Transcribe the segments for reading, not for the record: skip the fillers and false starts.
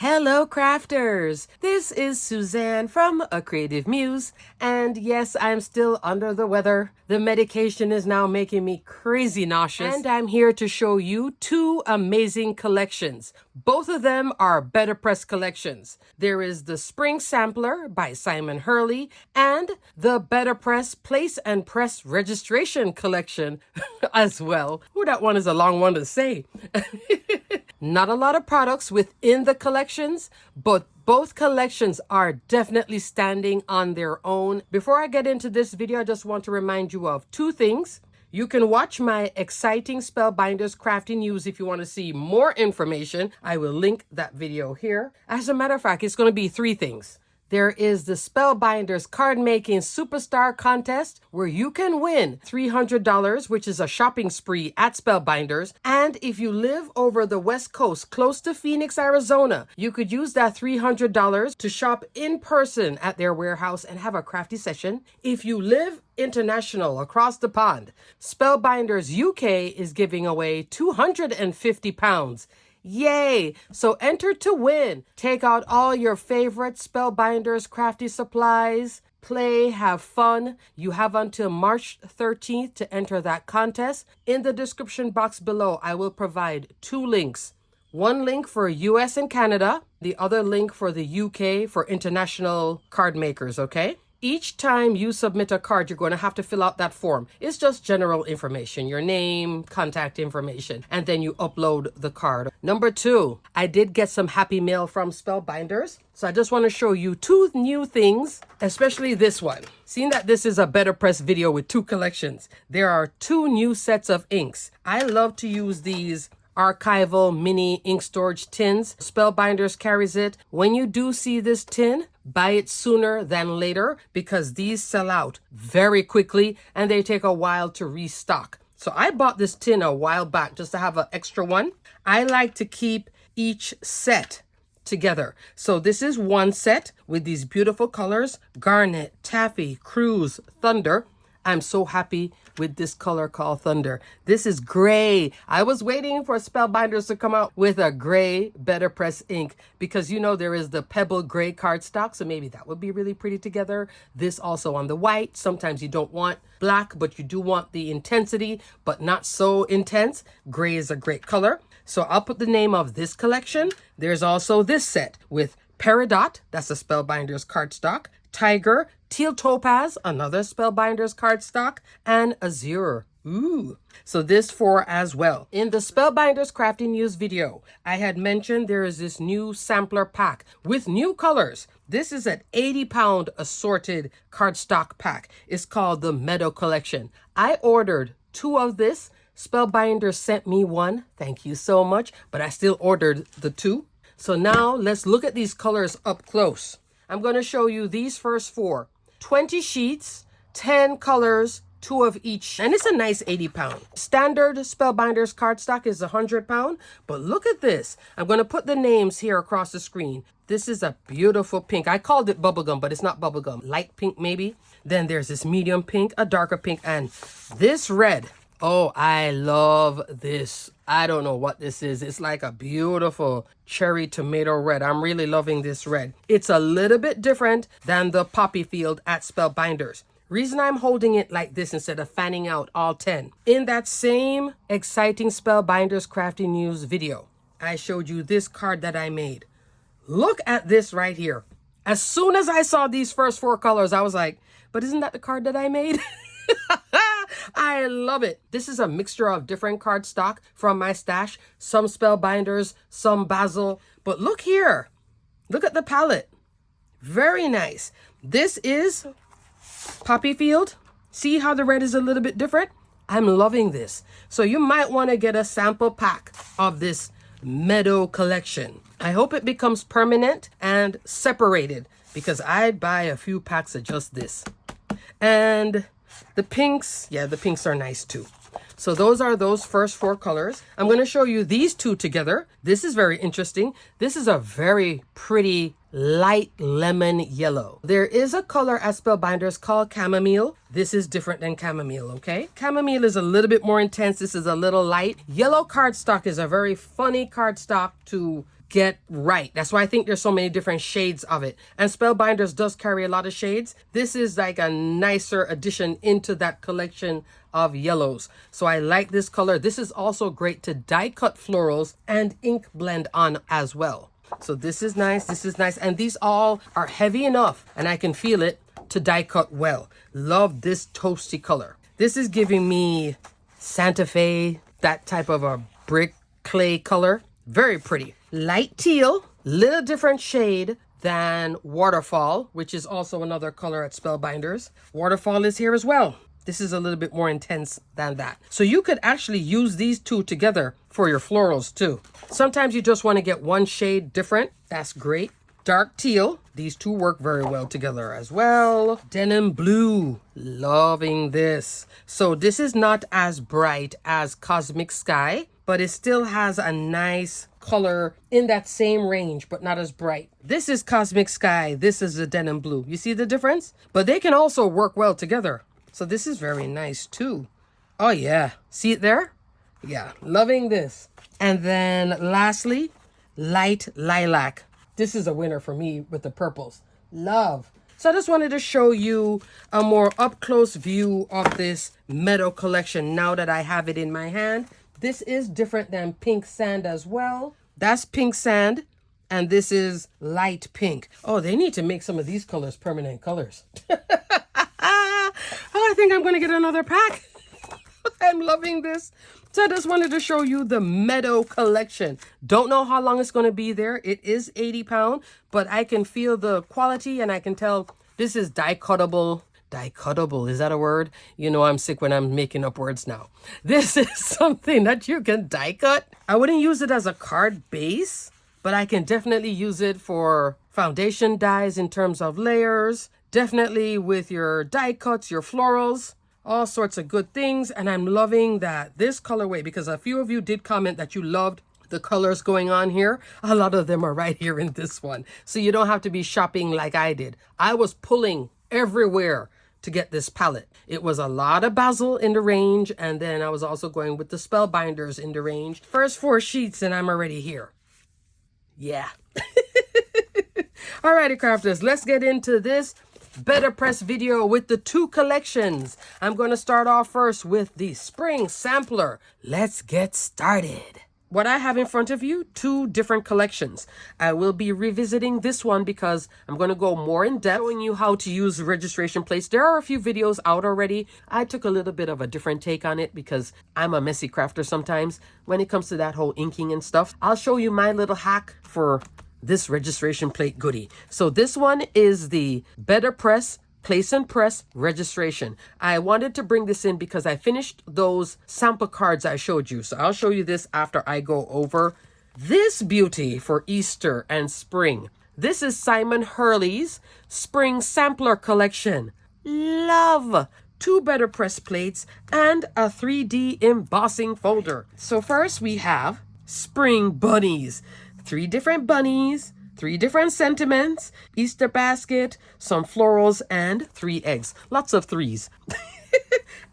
Hello crafters! This is Suzanne from A Creative Muse, and yes, I'm still under the weather. The medication is now making me crazy nauseous, and I'm here to show you two amazing collections. Both of them are BetterPress Collections. There is the Spring Sampler by Simon Hurley and the BetterPress Place and Press Registration Collection as well. Ooh, that one is a long one to say. Not a lot of products within the collections, but both collections are definitely standing on their own. Before I get into this video, I just want to remind you of two things. You can watch my exciting Spellbinders crafting news if you want to see more information. I will link that video here. As a matter of fact, it's going to be three things. There is the Spellbinders card making superstar contest where you can win $300, which is a shopping spree at Spellbinders. And if you live over the West Coast, close to Phoenix, Arizona, you could use that $300 to shop in person at their warehouse and have a crafty session. If you live international across the pond, Spellbinders UK is giving away 250 pounds. Yay! So enter to win. Take out all your favorite Spellbinders crafty supplies. Play, have fun. You have until March 13th to enter that contest. In the description box below, I will provide two links. One link for US and Canada, the other link for the UK for international card makers, okay? Each time you submit a card, you're going to have to fill out that form. It's just general information, your name, contact information, and then you upload the card. Number two, I did get some happy mail from Spellbinders. So I just want to show you two new things, especially this one. Seeing that this is a BetterPress video with two collections, there are two new sets of inks. I love to use these archival mini ink storage tins. Spellbinders carries it. When you do see this tin, buy it sooner than later because these sell out very quickly and they take a while to restock. So I bought this tin a while back just to have an extra one. I like to keep each set together. So this is one set with these beautiful colors: garnet, taffy, cruise, thunder. I'm so happy with this color called Thunder. This is gray. I was waiting for Spellbinders to come out with a gray BetterPress ink because you know there is the pebble gray cardstock, so maybe that would be really pretty together. This also on the white. Sometimes you don't want black, but you do want the intensity, but not so intense. Gray is a great color. So I'll put the name of this collection. There's also this set with Peridot, that's a Spellbinders cardstock, Tiger, Teal Topaz, another Spellbinders cardstock, and Azure. Ooh. So this four as well. In the Spellbinders crafting news video, I had mentioned there is this new sampler pack with new colors. This is an 80-pound assorted cardstock pack. It's called the Meadow Collection. I ordered two of this. Spellbinders sent me one. Thank you so much. But I still ordered the two. So now let's look at these colors up close. I'm going to show you these first four. 20 sheets, 10 colors, 2 of each. And it's a nice 80-pound. Standard Spellbinders cardstock is 100-pound. But look at this. I'm going to put the names here across the screen. This is a beautiful pink. I called it bubblegum, but it's not bubblegum. Light pink maybe. Then there's this medium pink, a darker pink, and this red. Oh, I love this. I don't know what this is. It's like a beautiful cherry tomato red. I'm really loving this red. It's a little bit different than the poppy field at Spellbinders. Reason I'm holding it like this instead of fanning out all 10. In that same exciting Spellbinders crafting news video, I showed you this card that I made. Look at this right here. As soon as I saw these first four colors, I was like, but isn't that the card that I made? I love it. This is a mixture of different cardstock from my stash. Some Spellbinders, some Basil. But look here. Look at the palette. Very nice. This is Poppy Field. See how the red is a little bit different? I'm loving this. So you might want to get a sample pack of this Meadow Collection. I hope it becomes permanent and separated because I'd buy a few packs of just this. And the pinks, yeah, the pinks are nice too. So those are those first four colors. I'm going to show you these two together. This is very interesting. This is a very pretty light lemon yellow. There is a color at Spellbinders called chamomile. This is different than chamomile, okay? Chamomile is a little bit more intense. This is a little light. Yellow cardstock is a very funny cardstock to get right. That's why I think there's so many different shades of it. And Spellbinders does carry a lot of shades. This is like a nicer addition into that collection of yellows. So I like this color. This is also great to die cut florals and ink blend on as well. So this is nice. This is nice. And these all are heavy enough, and I can feel it, to die cut well. Love this toasty color. This is giving me Santa Fe, that type of a brick clay color. Very pretty. Light teal, little different shade than Waterfall, which is also another color at Spellbinders. Waterfall is here as well. This is a little bit more intense than that. So you could actually use these two together for your florals too. Sometimes you just want to get one shade different. That's great. Dark teal. These two work very well together as well. Denim blue. Loving this. So this is not as bright as Cosmic Sky, but it still has a nice color in that same range, but not as bright. This is Cosmic Sky. This is the denim blue. You see the difference? But they can also work well together. So this is very nice too. Oh yeah. See it there? Yeah. Loving this. And then lastly, light lilac. This is a winner for me with the purples. Love. So I just wanted to show you a more up-close view of this Meadow Collection now that I have it in my hand. This is different than Pink Sand as well. That's Pink Sand, and this is light pink. Oh, they need to make some of these colors permanent colors. Oh, I think I'm going to get another pack. I'm loving this. So I just wanted to show you the Meadow Collection. Don't know how long it's going to be there. It is 80 pounds, but I can feel the quality and I can tell this is die cuttable. Die cuttable, is that a word? You know I'm sick when I'm making up words now. This is something that you can die cut. I wouldn't use it as a card base, but I can definitely use it for foundation dies in terms of layers. Definitely with your die cuts, your florals. All sorts of good things, and I'm loving that this colorway, because a few of you did comment that you loved the colors going on here. A lot of them are right here in this one, so you don't have to be shopping like I did. I was pulling everywhere to get this palette. It was a lot of Basil in the range, and then I was also going with the Spellbinders in the range. First 4 sheets and I'm already here. Yeah. Alrighty, crafters, let's get into this BetterPress video with the 2 collections. I'm going to start off first with the spring sampler. Let's get started. What I have in front of you, 2 different collections. I will be revisiting this one because I'm going to go more in depth, showing you how to use registration plates. There are a few videos out already. I took a little bit of a different take on it because I'm a messy crafter sometimes when it comes to that whole inking and stuff. I'll show you my little hack for this registration plate goodie. So this one is the BetterPress Place and Press registration. I wanted to bring this in because I finished those sample cards I showed you. So I'll show you this after I go over this beauty for Easter and spring. This is Simon Hurley's Spring Sampler Collection. Love! 2 BetterPress plates and a 3D embossing folder. So first we have Spring Bunnies. 3 different bunnies, 3 different sentiments, Easter basket, some florals, and 3 eggs. Lots of 3s.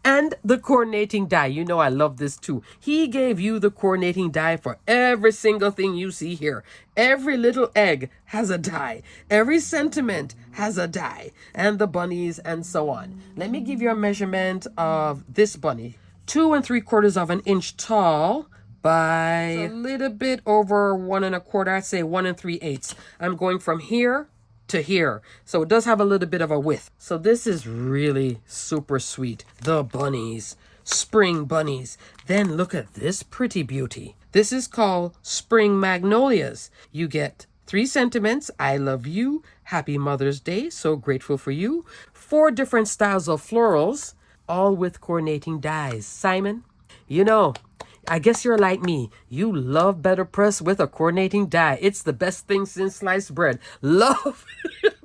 And the coordinating die. You know I love this too. He gave you the coordinating die for every single thing you see here. Every little egg has a die. Every sentiment has a die. And the bunnies and so on. Let me give you a measurement of this bunny. 2 3/4 inch tall. By a little bit over 1 1/4, I'd say 1 3/8. I'm going from here to here. So it does have a little bit of a width. So this is really super sweet. The bunnies, spring bunnies. Then look at this pretty beauty. This is called Spring Magnolias. You get 3 sentiments. I love you. Happy Mother's Day. So grateful for you. 4 different styles of florals, all with coordinating dies. Simon, you know, I guess you're like me. You love BetterPress with a coordinating die. It's the best thing since sliced bread. Love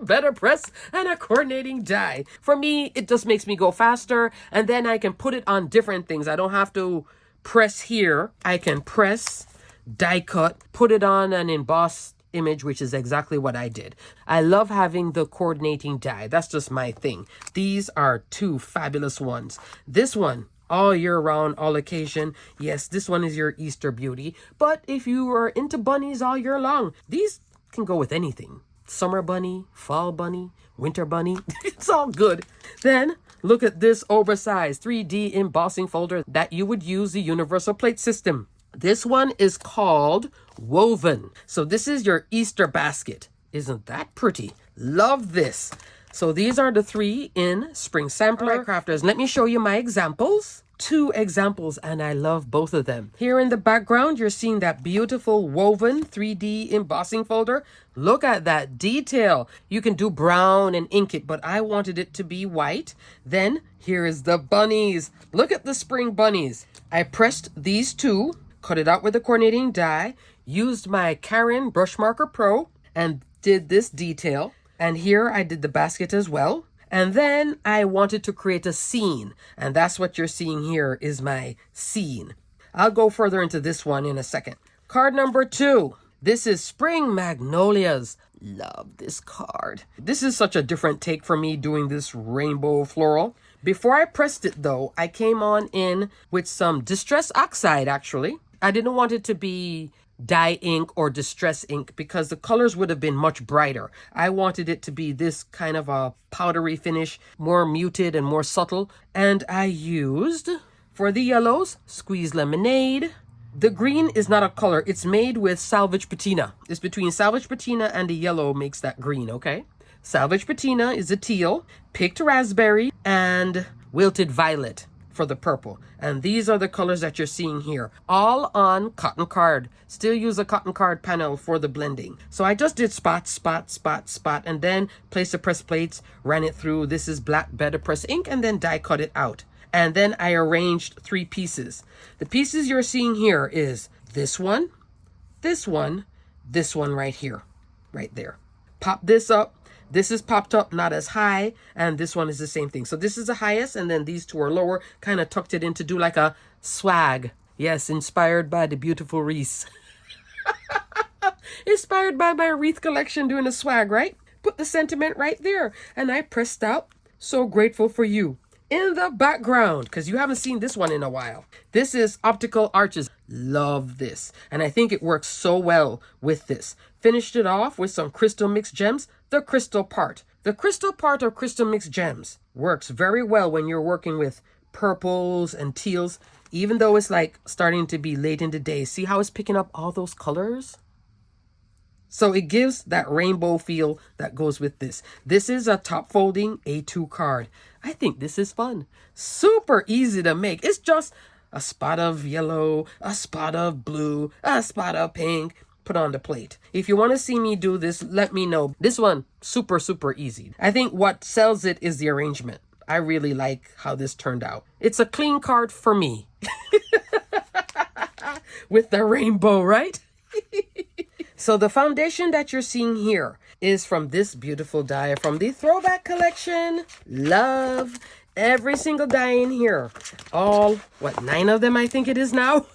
BetterPress and a coordinating die. For me, it just makes me go faster, and then I can put it on different things. I don't have to press here. I can press, die cut, put it on an embossed image, which is exactly what I did. I love having the coordinating die. That's just my thing. These are 2 fabulous ones. This one all year round, all occasion. Yes, this one is your Easter beauty. But if you are into bunnies all year long, these can go with anything. Summer bunny, fall bunny, winter bunny. It's all good. Then look at this oversized 3D embossing folder that you would use the universal plate system. This one is called Woven. So this is your Easter basket. Isn't that pretty? Love this. So these are the 3 in Spring Sampler. All right, crafters, let me show you my examples. 2 examples, and I love both of them. Here in the background, you're seeing that beautiful woven 3D embossing folder. Look at that detail. You can do brown and ink it, but I wanted it to be white. Then here is the bunnies. Look at the spring bunnies. I pressed these 2, cut it out with a coordinating die, used my Caron Brush Marker Pro, and did this detail. And here I did the basket as well. And then I wanted to create a scene. And that's what you're seeing here is my scene. I'll go further into this one in a second. Card number 2. This is Spring Magnolias. Love this card. This is such a different take for me doing this rainbow floral. Before I pressed it though, I came on in with some Distress Oxide actually. I didn't want it to be dye ink or distress ink because the colors would have been much brighter. I wanted it to be this kind of a powdery finish, more muted and more subtle. And I used, for the yellows, Squeeze Lemonade. The green is not a color. It's made with Salvage Patina. It's between Salvage Patina and the yellow makes that green, okay? Salvage Patina is a teal, Picked Raspberry, and Wilted Violet for the purple. And these are the colors that you're seeing here, all on cotton card. Still use a cotton card panel for the blending. So I just did spot, spot, spot, spot, and then placed the press plates, ran it through. This is black BetterPress ink, and then die cut it out. And then I arranged 3 pieces. The pieces you're seeing here is this one, this one right here, right there. Pop this up. This is popped up, not as high, and this one is the same thing. So this is the highest, and then these 2 are lower, kind of tucked it in to do like a swag. Yes, inspired by the beautiful wreaths. Inspired by my wreath collection doing a swag, right? Put the sentiment right there, and I pressed out. So grateful for you. In the background, because you haven't seen this one in a while. This is Optical Arches. Love this. And I think it works so well with this. Finished it off with some Crystal Mix Gems. The crystal part. The crystal part of Crystal Mix Gems works very well when you're working with purples and teals. Even though it's like starting to be late in the day. See how it's picking up all those colors? So it gives that rainbow feel that goes with this. This is a top folding A2 card. I think this is fun. Super easy to make. It's just a spot of yellow, a spot of blue, a spot of pink. Put on the plate. If you want to see me do this, let me know. This one, super, super easy. I think what sells it is the arrangement. I really like how this turned out. It's a clean card for me. With the rainbow, right? So the foundation that you're seeing here is from this beautiful die from the Throwback Collection. Love every single die in here. All, 9 of them I think it is now?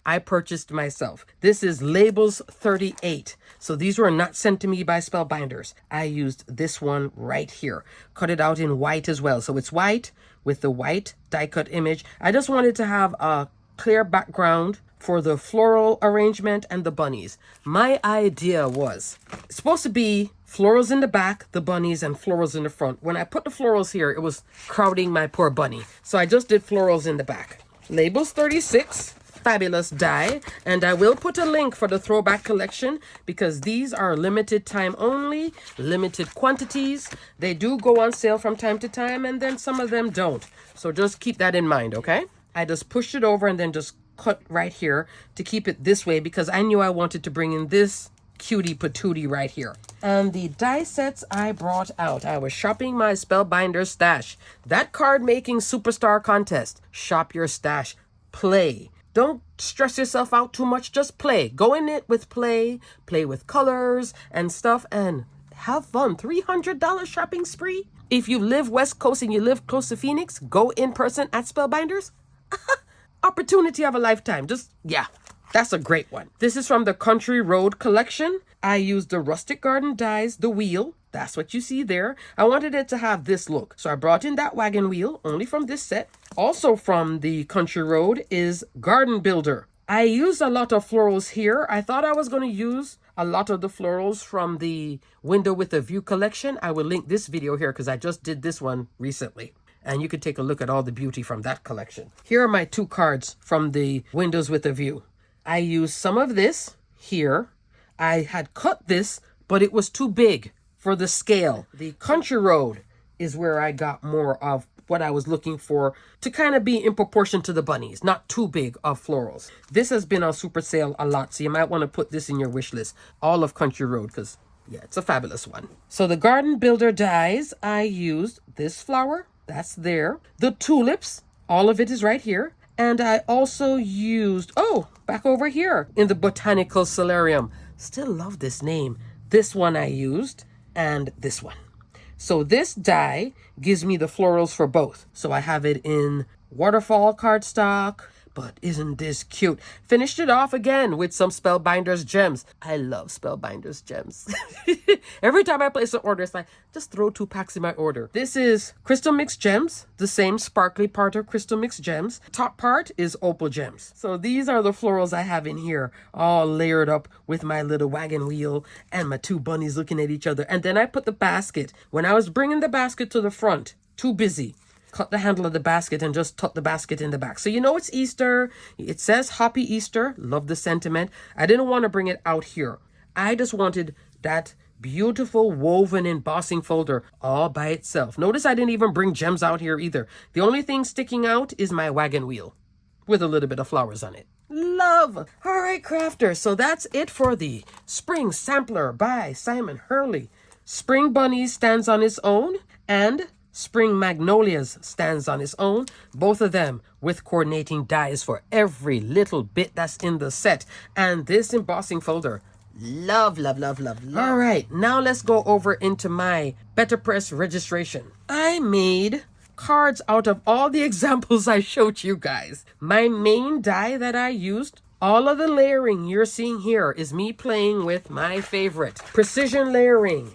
I purchased myself. This is Labels 38. So these were not sent to me by Spellbinders. I used this one right here. Cut it out in white as well. So it's white with the white die cut image. I just wanted to have a clear background for the floral arrangement and the bunnies. My idea was it's supposed to be florals in the back, the bunnies, and florals in the front. When I put the florals here, it was crowding my poor bunny. So I just did florals in the back. Labels 36. Fabulous die, and I will put a link for the Throwback Collection because these are limited time only, limited quantities. They do go on sale from time to time, and then some of them don't. So just keep that in mind, okay? I just pushed it over and then just cut right here to keep it this way because I knew I wanted to bring in this cutie patootie right here. And the die sets I brought out. I was shopping my Spellbinders stash. That card making superstar contest. Shop your stash. Play. Don't stress yourself out too much. Just play. Go in it with play with colors and stuff, and have fun. $300 shopping spree. If you live West Coast and you live close to Phoenix, go in person at Spellbinders. Opportunity of a lifetime. Yeah, that's a great one. This is from the Country Road Collection. I used the Rustic Garden dies, the wheel, That's what you see there. I wanted it to have this look. So I brought in that wagon wheel, only from this set. Also from the Country Road is Garden Builder. I used a lot of florals here. I thought I was going to use a lot of the florals from the Window with a View collection. I will link this video here because I just did this one recently. And you can take a look at all the beauty from that collection. Here are my 2 cards from the Windows with a View. I used some of this here. I had cut this, but it was too big for the scale. The Country Road is where I got more of what I was looking for to kind of be in proportion to the bunnies, not too big of florals. This has been on super sale a lot, so you might want to put this in your wish list. All of Country Road, because yeah, it's a fabulous one. So the Garden Builder dies, I used this flower, that's there. The tulips, all of it is right here. And I also used, back over here in the Botanical Solarium. Still love this name. This one I used, and this one. So this die gives me the florals for both. So I have it in waterfall cardstock, but isn't this cute? Finished it off again with some Spellbinders gems. I love Spellbinders gems. Every time I place an order, it's like, just throw 2 packs in my order. This is Crystal Mix Gems, the same sparkly part of Crystal Mix Gems. Top part is Opal Gems. So these are the florals I have in here, all layered up with my little wagon wheel and my 2 bunnies looking at each other. And then I put the basket. When I was bringing the basket to the front, too busy. Cut the handle of the basket and just tuck the basket in the back. So you know it's Easter. It says Happy Easter. Love the sentiment. I didn't want to bring it out here. I just wanted that beautiful woven embossing folder all by itself. Notice I didn't even bring gems out here either. The only thing sticking out is my wagon wheel with a little bit of flowers on it. Love. All right, crafters. So that's it for the Spring Sampler by Simon Hurley. Spring Bunnies stands on its own, and Spring Magnolias stands on its own, both of them with coordinating dies for every little bit that's in the set. And this embossing folder, love, love, love, love, love. All right, now let's go over into my BetterPress registration. I made cards out of all the examples I showed you guys. My main die that I used, all of the layering you're seeing here is me playing with my favorite precision layering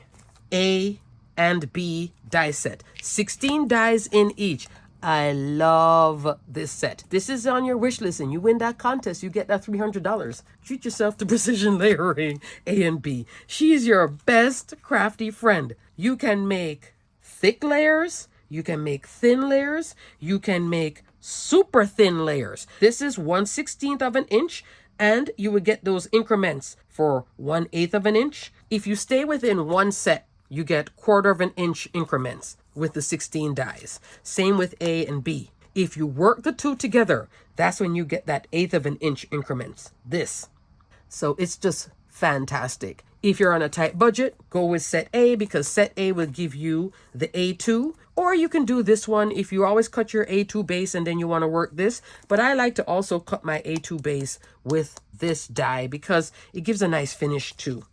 A and B die set. 16 dies in each. I love this set. This is on your wish list and you win that contest, you get that $300. Treat yourself to precision layering A and B. She's your best crafty friend. You can make thick layers, you can make thin layers, you can make super thin layers. This is 1/16 of an inch, and you would get those increments for 1/8 of an inch. If you stay within one set, you get 1/4 of an inch increments with the 16 dies. Same with A and B. If you work the 2 together, that's when you get that 1/8 of an inch increments. This. So it's just fantastic. If you're on a tight budget, go with set A, because set A will give you the A2. Or you can do this one if you always cut your A2 base and then you want to work this. But I like to also cut my A2 base with this die because it gives a nice finish too.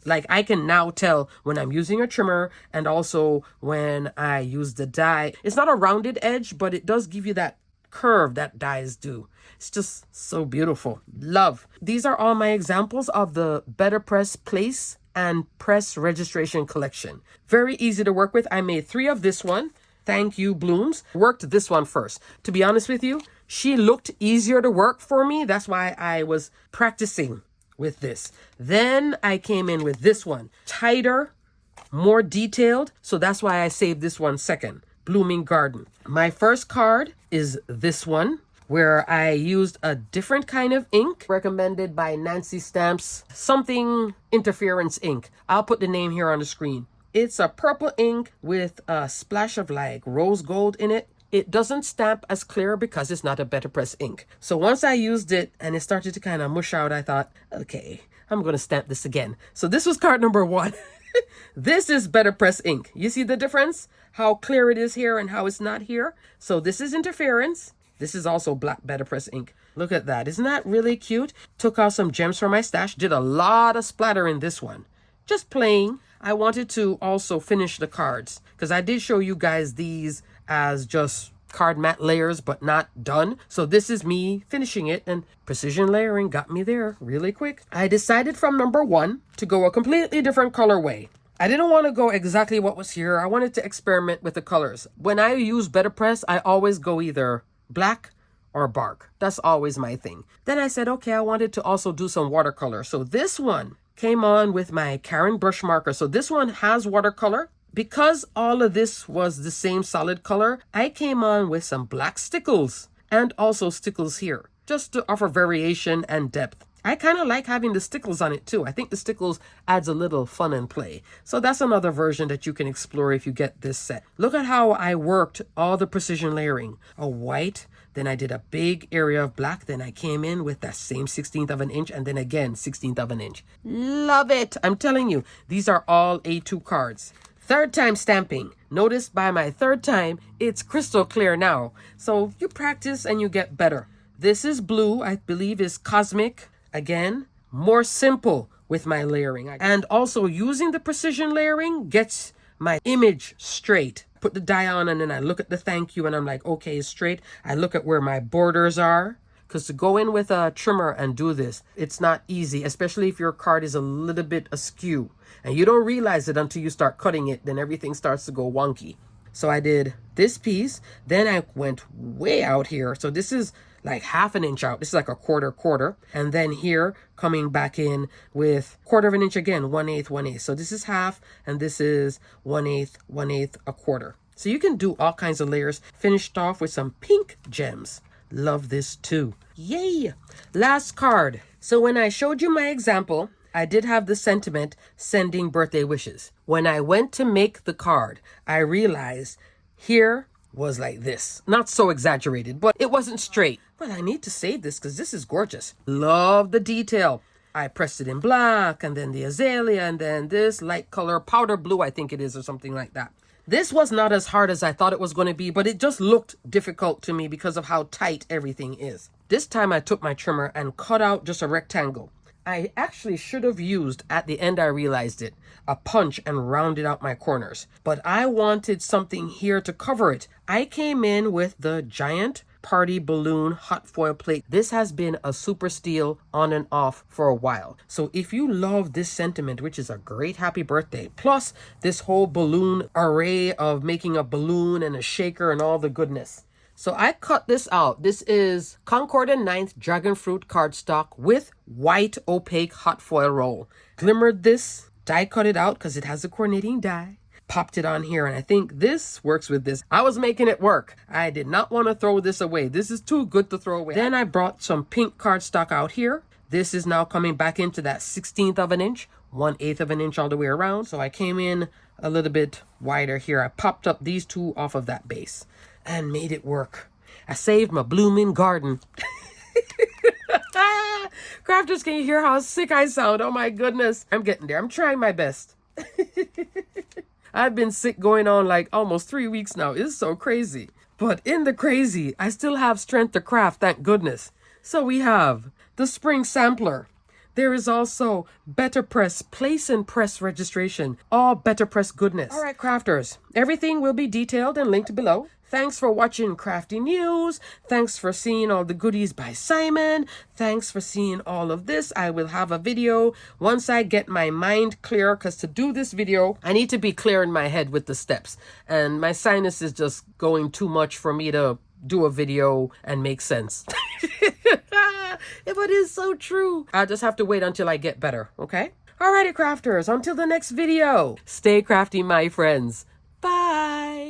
Like I can now tell when I'm using a trimmer and also when I use the die. It's not a rounded edge, but it does give you that curve that dies do. It's just so beautiful. Love. These are all my examples of the BetterPress Place and Press Registration Collection. Very easy to work with. I made 3 of this one. Thank you, Blooms. Worked this one first. To be honest with you, she looked easier to work for me. That's why I was practicing with this. Then I came in with this one. Tighter, more detailed. So that's why I saved this one second. Blooming Garden. My first card is this one, where I used a different kind of ink recommended by Nancy Stamps, something interference ink. I'll put the name here on the screen. It's a purple ink with a splash of like rose gold in it. It doesn't stamp as clear because it's not a BetterPress ink. So once I used it and it started to kind of mush out, I thought, okay, I'm going to stamp this again. So this was card number 1. This is BetterPress ink. You see the difference? How clear it is here and how it's not here? So this is interference. This is also black BetterPress ink. Look at that. Isn't that really cute? Took out some gems from my stash. Did a lot of splatter in this one. Just playing. I wanted to also finish the cards because I did show you guys these as just card mat layers, but not done. So this is me finishing it, and precision layering got me there really quick. I decided from number 1 to go a completely different colorway. I didn't want to go exactly what was here. I wanted to experiment with the colors. When I use BetterPress, I always go either black or bark. That's always my thing. Then I said, okay, I wanted to also do some watercolor. So this one came on with my Karen brush marker. So this one has watercolor. Because all of this was the same solid color, I came on with some black stickles and also stickles here, just to offer variation and depth. I kind of like having the stickles on it too. I think the stickles adds a little fun and play. So that's another version that you can explore if you get this set. Look at how I worked all the precision layering. A white, then I did a big area of black, then I came in with that same 1/16 of an inch, and then again 1/16 of an inch. Love it! I'm telling you, these are all A2 cards. Third time stamping. Notice by my third time, it's crystal clear now. So you practice and you get better. This is blue, I believe is Cosmic. Again, more simple with my layering. And also using the precision layering gets my image straight. Put the die on and then I look at the thank you and I'm like, okay, it's straight. I look at where my borders are. Because to go in with a trimmer and do this, it's not easy, especially if your card is a little bit askew. And you don't realize it until you start cutting it, then everything starts to go wonky. So I did this piece, then I went way out here. So this is like 1/2 inch out. This is like a quarter. And then here, coming back in with 1/4 inch again, 1/8, 1/8. So this is half, and this is 1/8, 1/8, 1/4. So you can do all kinds of layers, finished off with some pink gems. Love this too. Yay! Last card. So when I showed you my example, I did have the sentiment sending birthday wishes. When I went to make the card, I realized here was like this. Not so exaggerated, but it wasn't straight. But I need to save this because this is gorgeous. Love the detail. I pressed it in black and then the azalea and then this light color, powder blue I think it is or something like that. This was not as hard as I thought it was going to be, but it just looked difficult to me because of how tight everything is. This time I took my trimmer and cut out just a rectangle. I actually should have used, at the end I realized it, a punch and rounded out my corners. But I wanted something here to cover it. I came in with the giant party balloon hot foil plate. This has been a super steal on and off for a while. So if you love this sentiment, which is a great happy birthday, plus this whole balloon array of making a balloon and a shaker and all the goodness. So I cut this out. This is Concord and 9th Dragon Fruit cardstock with white opaque hot foil roll. Glimmered this, die cut it out because it has a coordinating die. Popped it on here, and I think this works with this. I was making it work. I did not want to throw this away. This is too good to throw away. Then I brought some pink cardstock out here. This is now coming back into that 1/16 of an inch, 1/8 of an inch all the way around. So I came in a little bit wider here. I popped up these two off of that base and made it work. I saved my blooming garden. Crafters, can you hear how sick I sound? Oh my goodness. I'm getting there. I'm trying my best. I've been sick going on like almost 3 weeks now. It's so crazy. But in the crazy, I still have strength to craft, thank goodness. So we have the spring sampler. There is also BetterPress place and press registration. All BetterPress goodness. All right, crafters. Everything will be detailed and linked below. Thanks for watching Crafty News. Thanks for seeing all the goodies by Simon. Thanks for seeing all of this. I will have a video once I get my mind clear, because to do this video, I need to be clear in my head with the steps. And my sinus is just going too much for me to do a video and make sense. But it's so true. I just have to wait until I get better, okay? Alrighty, crafters, until the next video. Stay crafty, my friends. Bye.